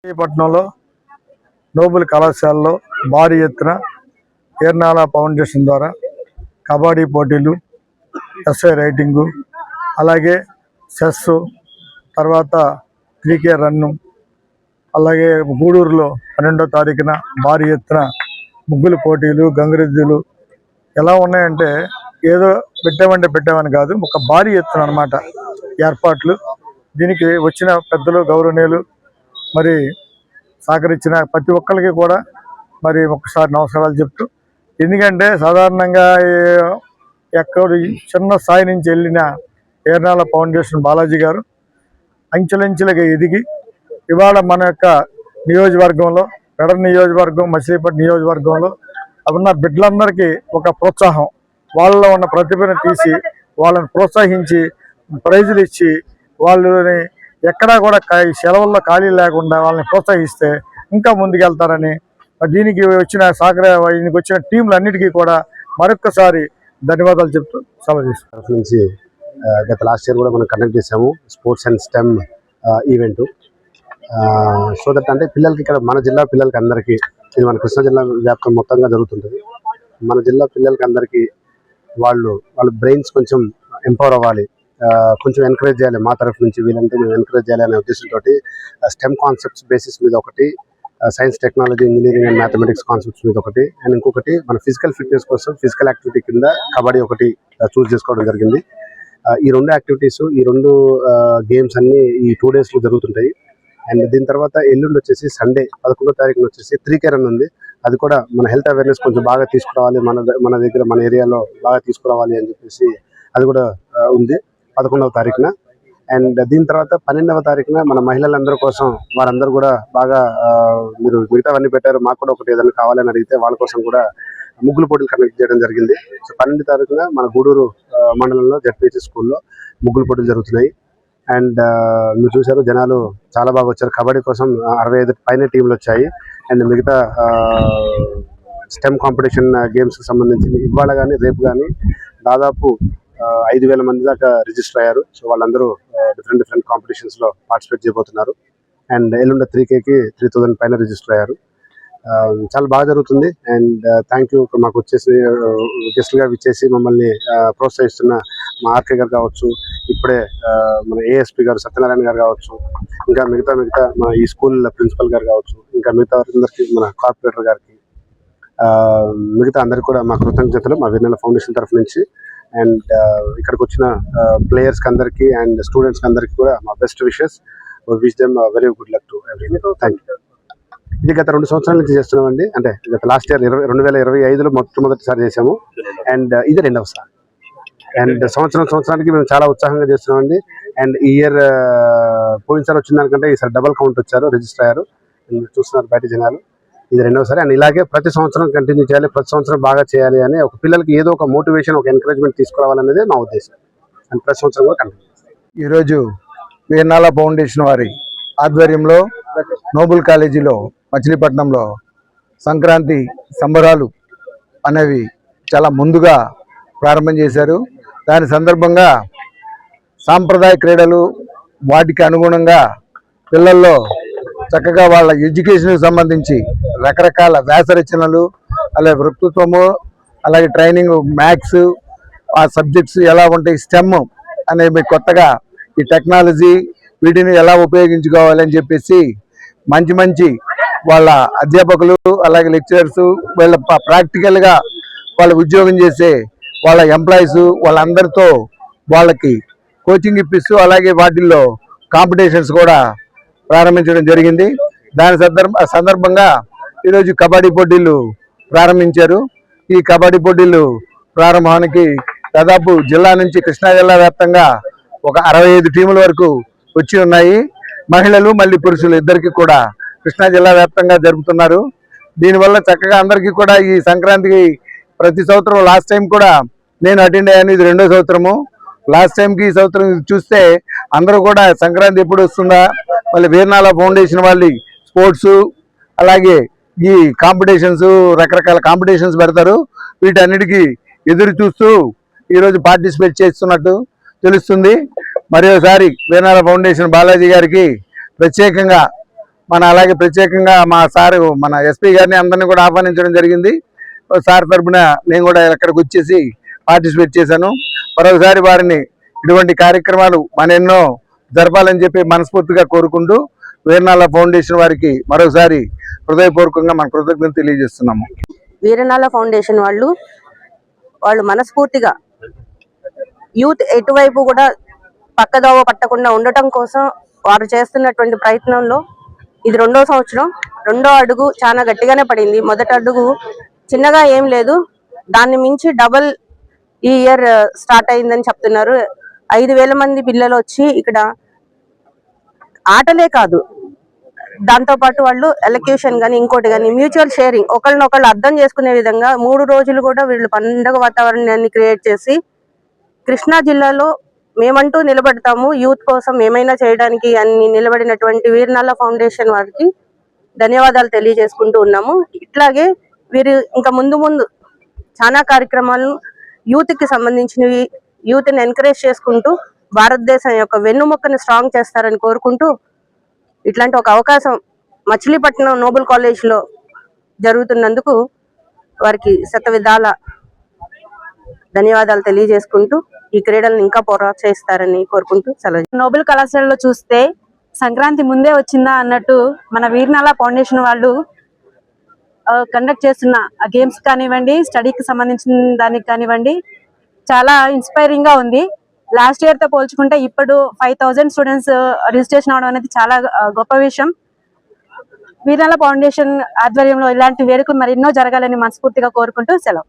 పట్నంలో నోబుల్ కళాశాలలో భారీ ఎత్తున ఏర్నాల ఫౌండేషన్ ద్వారా కబడ్డీ పోటీలు, ఎస్ఐ రైటింగు, అలాగే చెస్, తర్వాత 3K రన్ను, అలాగే గూడూరులో 12వ తారీఖున భారీ ఎత్తున ముగ్గుల పోటీలు, గంగిరెద్దులు ఎలా ఉన్నాయంటే ఏదో పెట్టామని కాదు, ఒక భారీ ఎత్తున అన్నమాట ఏర్పాట్లు. దీనికి వచ్చిన పెద్దలు, గౌరవనీయులు, మరి సహకరించిన ప్రతి ఒక్కరికి కూడా మరి ఒకసారి నమస్కారాలు చెప్తూ, ఎందుకంటే సాధారణంగా ఎక్కడ చిన్న స్థాయి నుంచి వెళ్ళిన ఏర్నాల ఫౌండేషన్ బాలాజీ గారు అంచెలంచెలుగా ఎదిగి ఇవాళ మన యొక్క నియోజకవర్గంలో, పెడర నియోజకవర్గం, మచిలీపట్నం నియోజకవర్గంలో ఉన్న బిడ్డలందరికీ ఒక ప్రోత్సాహం, వాళ్ళలో ఉన్న ప్రతిభను తీసి వాళ్ళని ప్రోత్సహించి ప్రైజులు ఇచ్చి వాళ్ళని ఎక్కడా కూడా సెలవుల్లో ఖాళీ లేకుండా వాళ్ళని ప్రోత్సహిస్తే ఇంకా ముందుకెళ్తారని, దీనికి వచ్చిన టీంలన్నిటికీ కూడా మరొక్కసారి ధన్యవాదాలు చెప్తూ సెలవు తీసుకుంటాం. నుంచి గత లాస్ట్ ఇయర్ కూడా మనం కండక్ట్ చేసాము sports and stem event. So that అంటే పిల్లలకి, ఇక్కడ మన జిల్లా పిల్లలకి అందరికీ, ఇది మన కృష్ణా జిల్లా వ్యాప్తం మొత్తంగా జరుగుతుంటుంది. మన జిల్లా పిల్లలకి అందరికీ వాళ్ళ బ్రెయిన్స్ కొంచెం ఎంపవర్ అవ్వాలి, కొంచెం ఎంకరేజ్ చేయాలి, మా తరఫు నుంచి వీళ్ళంతా మేము ఎంకరేజ్ చేయాలి అనే ఉద్దేశంతో స్టెమ్ కాన్సెప్ట్స్ బేసిస్ మీద ఒకటి, science, technology, engineering and mathematics concepts మీద ఒకటి, అండ్ ఇంకొకటి మన ఫిజికల్ ఫిట్నెస్ కోసం ఫిజికల్ యాక్టివిటీ కింద కబడ్డీ ఒకటి చూస్ చేసుకోవడం జరిగింది. ఈ రెండు యాక్టివిటీస్, ఈ రెండు గేమ్స్ అన్ని ఈ 2 days జరుగుతుంటాయి. అండ్ దీని తర్వాత ఎల్లుండి వచ్చేసి సండే 11వ తారీఖున వచ్చేసి 3K రన్ ఉంది. అది కూడా మన హెల్త్ అవేర్నెస్ కొంచెం బాగా తీసుకురావాలి, మన దగ్గర మన ఏరియాలో బాగా తీసుకురావాలి అని చెప్పేసి అది కూడా ఉంది 11వ తారీఖున. అండ్ దీని తర్వాత 12వ తారీఖున మన మహిళలందరి కోసం, వారందరూ కూడా బాగా మీరు మిగతావన్నీ పెట్టారు, మాకు కూడా ఒకటి ఏదైనా కావాలని అడిగితే వాళ్ళ కోసం కూడా ముగ్గుల పోటీలు కండక్ట్ చేయడం జరిగింది. సో 12వ తారీఖున మన గూడూరు మండలంలో జడ్పీహెచ్ స్కూల్లో ముగ్గుల పోటీలు జరుగుతున్నాయి. అండ్ మీరు చూసారు, జనాలు చాలా బాగా వచ్చారు. కబడ్డీ కోసం 65 పైన టీంలు వచ్చాయి. అండ్ మిగతా స్టెమ్ కాంపిటీషన్ గేమ్స్కి సంబంధించి ఇవాళ కానీ రేపు కానీ దాదాపు 5,000 మంది దాకా రిజిస్టర్ అయ్యారు. సో వాళ్ళందరూ డిఫరెంట్ కాంపిటీషన్స్లో పార్టిసిపేట్ చేయబోతున్నారు. అండ్ ఎల్లుండ 3Kకి 3,000 పైన రిజిస్టర్ అయ్యారు. చాలా బాగా జరుగుతుంది. అండ్ థ్యాంక్ యూ, మాకు వచ్చేసి గెస్ట్గా విచ్చేసి మమ్మల్ని ప్రోత్సహిస్తున్న మా ఆర్కే గారు కావచ్చు, ఇప్పుడే మన ఏఎస్పీ గారు సత్యనారాయణ గారు కావచ్చు, ఇంకా మిగతా మన ఈ స్కూల్ ప్రిన్సిపల్ గారు కావచ్చు, ఇంకా మిగతా అందరికీ, మన కార్పొరేటర్ గారికి, మిగతా అందరికి కూడా మా కృతజ్ఞతలు మా వీర్నాల ఫౌండేషన్ తరఫు నుంచి. అండ్ ఇక్కడికి వచ్చిన ప్లేయర్స్కి అందరికీ అండ్ స్టూడెంట్స్కి అందరికీ కూడా మా best wishes. Wish them very good luck to everything. Thank you. ఇది గత 2 సంవత్సరాల నుంచి చేస్తున్నామండి. అంటే గత లాస్ట్ ఇయర్ 2025లో మొట్టమొదటిసారి చేసాము. అండ్ ఇది 2వసారి. అండ్ సంవత్సరానికి మేము చాలా ఉత్సాహంగా చేస్తున్నామండి. అండ్ ఈ ఇయర్ పోయినసారి వచ్చిన దానికంటే ఈసారి డబల్ కౌంట్ వచ్చారు, రిజిస్టర్ అయ్యారు. చూస్తున్నారు బయట జనాలు. ఇది 2వసారి. అండ్ ఇలాగే ప్రతి సంవత్సరం కంటిన్యూ చేయాలి, ప్రతి సంవత్సరం బాగా చేయాలి అని ఒక పిల్లలకి ఏదో ఒక మోటివేషన్, ఒక ఎంకరేజ్మెంట్ తీసుకురావాలనేదే మా ఉద్దేశం. అండ్ ప్రతి సంవత్సరం కూడా కంటిన్యూ చేస్తాం. ఈరోజు ఏర్నాల ఫౌండేషన్ వారి ఆధ్వర్యంలో నోబుల్ కాలేజీలో మచిలీపట్నంలో సంక్రాంతి సంబరాలు అనేవి చాలా ముందుగా ప్రారంభం చేశారు. దాని సందర్భంగా సాంప్రదాయ క్రీడలు, వాటికి అనుగుణంగా పిల్లల్లో చక్కగా వాళ్ళ ఎడ్యుకేషన్కి సంబంధించి రకరకాల వ్యాస రచనలు, అలాగే వృత్తిత్వము, అలాగే ట్రైనింగ్, మ్యాథ్స్, ఆ సబ్జెక్ట్స్ ఎలా ఉంటాయి, స్టెమ్ అనేవి కొత్తగా ఈ టెక్నాలజీ, వీటిని ఎలా ఉపయోగించుకోవాలని చెప్పేసి మంచి వాళ్ళ అధ్యాపకులు, అలాగే లెక్చరర్స్, వీళ్ళ ప్రాక్టికల్గా వాళ్ళ ఉద్యోగం చేసే వాళ్ళ ఎంప్లాయీస్, వాళ్ళందరితో వాళ్ళకి కోచింగ్ ఇప్పిస్తూ, అలాగే వాటిల్లో కాంపిటీషన్స్ కూడా ప్రారంభించడం జరిగింది. దాని సందర్భంగా ఈరోజు కబడ్డీ పోటీలు ప్రారంభించారు. ఈ కబడ్డీ పోటీలు ప్రారంభానికి దాదాపు జిల్లా నుంచి, కృష్ణా జిల్లా వ్యాప్తంగా ఒక 65 టీముల వరకు వచ్చి ఉన్నాయి. మహిళలు మళ్ళీ పురుషులు ఇద్దరికి కూడా కృష్ణా జిల్లా వ్యాప్తంగా జరుపుతున్నారు. దీనివల్ల చక్కగా అందరికీ కూడా ఈ సంక్రాంతికి ప్రతి సంవత్సరం, లాస్ట్ టైం కూడా నేను అటెండ్ అయ్యాను, ఇది 2వ సంవత్సరము. లాస్ట్ టైంకి ఈ సంవత్సరం చూస్తే అందరూ కూడా సంక్రాంతి ఎప్పుడు వస్తుందా, మళ్ళీ వీర్నాల ఫౌండేషన్ వాళ్ళు స్పోర్ట్స్, అలాగే ఈ కాంపిటీషన్స్, రకరకాల కాంపిటీషన్స్ పెడతారు. వీటన్నిటికీ ఎదురు చూస్తూ ఈరోజు పార్టిసిపేట్ చేస్తున్నట్టు తెలుస్తుంది. మరోసారి వీర్నాల ఫౌండేషన్ బాలాజీ గారికి ప్రత్యేకంగా అలాగే ప్రత్యేకంగా మా సారు మన ఎస్పీ గారిని అందరినీ కూడా ఆహ్వానించడం జరిగింది. సార్ తరఫున నేను కూడా ఇక్కడికి వచ్చేసి పార్టిసిపేట్ చేశాను. మరొకసారి వారిని ఇటువంటి కార్యక్రమాలు ఎన్నో జరపాలని చెప్పి మనస్ఫూర్తిగా కోరుకుంటూ వీరనాల ఫౌండేషన్ వారికి మరొకసారి హృదయపూర్వకంగా మన కృతజ్ఞతలు తెలియజేస్తున్నాము. వీరనాల ఫౌండేషన్ వాళ్ళు మనస్ఫూర్తిగా యూత్ ఎటువైపు కూడా పక్కదోవ పట్టకుండా ఉండటం కోసం వారు చేస్తున్నటువంటి ప్రయత్నంలో ఇది 2వ సంవత్సరం. 2వ అడుగు చాలా గట్టిగానే పడింది. మొదటి అడుగు చిన్నగా ఏం లేదు, దాన్ని మించి డబల్ ఈ ఇయర్ స్టార్ట్ అయిందని చెప్తున్నారు. 5,000 మంది పిల్లలు వచ్చి ఇక్కడ ఆటలే కాదు, దాంతో పాటు వాళ్ళు ఎలక్యూషన్ గానీ ఇంకోటి గానీ మ్యూచువల్ షేరింగ్, ఒకళ్ళనొకళ్ళు అర్థం చేసుకునే విధంగా 3 రోజులు కూడా వీళ్ళు పండుగ వాతావరణాన్ని క్రియేట్ చేసి కృష్ణా జిల్లాలో మేమంటూ నిలబడతాము, యూత్ కోసం ఏమైనా చేయడానికి అన్ని నిలబడినటువంటి వీరనాల ఫౌండేషన్ వారికి ధన్యవాదాలు తెలియజేసుకుంటూ ఉన్నాము. ఇట్లాగే వీరు ఇంకా ముందు చాలా కార్యక్రమాలను యూత్కి సంబంధించినవి యూత్ని ఎంకరేజ్ చేసుకుంటూ భారతదేశం యొక్క వెన్నుముక్కని స్ట్రాంగ్ చేస్తారని కోరుకుంటూ ఇట్లాంటి ఒక అవకాశం మచిలీపట్నం నోబెల్ కాలేజ్లో జరుగుతున్నందుకు వారికి శతవిధాల ధన్యవాదాలు తెలియజేసుకుంటూ ఈ క్రీడలను ఇంకా ప్రోత్సహిస్తారని కోరుకుంటూ సెలవు. నోబెల్ కళాశాలలో చూస్తే సంక్రాంతి ముందే వచ్చిందా అన్నట్టు మన వీరనాల ఫౌండేషన్ వాళ్ళు కండక్ట్ చేస్తున్న గేమ్స్ కానివ్వండి, స్టడీకి సంబంధించిన దానికి కానివ్వండి, చాలా ఇన్స్పైరింగ్ గా ఉంది. లాస్ట్ ఇయర్ తో పోల్చుకుంటే ఇప్పుడు 5,000 స్టూడెంట్స్ రిజిస్ట్రేషన్ అవడం అనేది చాలా గొప్ప విషయం. వీరనాల ఫౌండేషన్ ఆధ్వర్యంలో ఇలాంటి వేడుకలు మరెన్నో జరగాలని మనస్ఫూర్తిగా కోరుకుంటూ సెలవు.